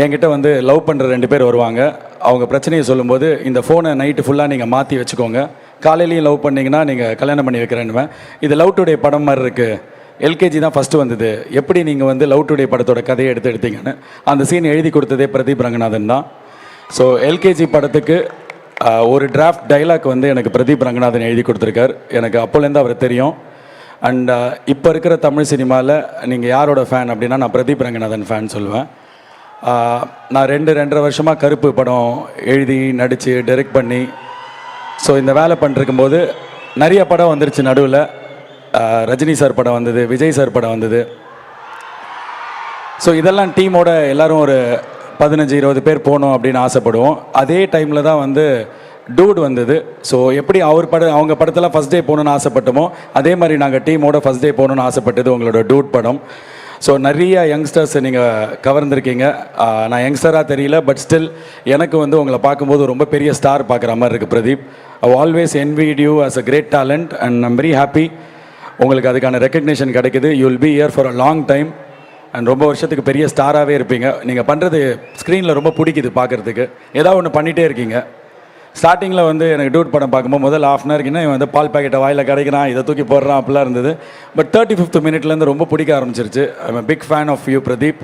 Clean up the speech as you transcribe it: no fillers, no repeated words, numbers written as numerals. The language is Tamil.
என்கிட்ட வந்து லவ் பண்ணுற 2 பேர் வருவாங்க. அவங்க பிரச்சனையை சொல்லும்போது, இந்த ஃபோனை நைட்டு ஃபுல்லாக நீங்கள் மாற்றி வச்சுக்கோங்க. காலையிலையும் லவ் பண்ணிங்கன்னா நீங்கள் கல்யாணம் பண்ணி வைக்கிறேன்னுவேன். இது லவ் டுடே படம் மாதிரி இருக்குது. எல்கேஜி தான் ஃபஸ்ட்டு வந்தது. எப்படி நீங்கள் வந்து லவ் டுடே படத்தோட கதையை எடுத்தீங்கன்னு அந்த சீன் எழுதி கொடுத்ததே பிரதீப் ரங்கநாதன் தான். ஸோ எல்கேஜி படத்துக்கு ஒரு டிராஃப்ட் டைலாக் வந்து எனக்கு பிரதீப் ரங்கநாதன் எழுதி கொடுத்துருக்கார். எனக்கு அப்போலேருந்து அவர் தெரியும். அண்ட் இப்போ இருக்கிற தமிழ் சினிமாவில் நீங்கள் யாரோட ஃபேன் அப்படின்னா நான் பிரதீப் ரங்கநாதன் ஃபேன் சொல்லுவேன். நான் 2.5 வருஷமாக கருப்பு படம் எழுதி நடித்து டைரக்ட் பண்ணி ஸோ இந்த வேலை பண்ணிருக்கும்போது நிறைய படம் வந்துருச்சு. நடுவில் ரஜினி சார் படம் வந்தது, விஜய் சார் படம் வந்தது. ஸோ இதெல்லாம் டீமோட எல்லோரும் ஒரு 15-20 பேர் போகணும் அப்படின்னு ஆசைப்படுவோம். அதே டைமில் தான் வந்து டூட் வந்தது. ஸோ எப்படி அவங்க படத்தில் ஃபஸ்ட் டே போகணுன்னு ஆசைப்பட்டோமோ அதே மாதிரி நாங்கள் டீமோட ஃபஸ்ட் டே போகணுன்னு ஆசைப்பட்டது உங்களோட டூட் படம். ஸோ நிறைய யங்ஸ்டர்ஸ் நீங்கள் கவர்ந்துருக்கீங்க. நான் யங்ஸ்டராக தெரியல, பட் ஸ்டில் எனக்கு வந்து உங்களை பார்க்கும்போது ரொம்ப பெரிய ஸ்டார் பார்க்குற மாதிரி இருக்குது Pradeep. I always envied you as a great talent and I'm very happy உங்களுக்கு அதுக்கான ரெக்கக்னேஷன் கிடைக்குது. You will be here for a long time and ரொம்ப வருஷத்துக்கு பெரிய ஸ்டாராகவே இருப்பீங்க. நீங்கள் பண்ணுறது ஸ்க்ரீனில் ரொம்ப பிடிக்குது பார்க்குறதுக்கு. ஏதாவது ஒன்று பண்ணிகிட்டே இருக்கீங்க. ஸ்டார்டிங்கில் வந்து எனக்கு டூட் படம் பார்க்கும்போது முதல் ½ அன் ஹவர்க்குன்னா இவன் வந்து பால் பாக்கெட்டை வாயில் கிடைக்கிறான், இதை தூக்கி போடுறான் அப்படிலாம் இருந்தது. பட் 35th மினிட்லேருந்து ரொம்ப பிடிக்க ஆரம்பிச்சிருச்சு. I am a big fan of you Pradeep.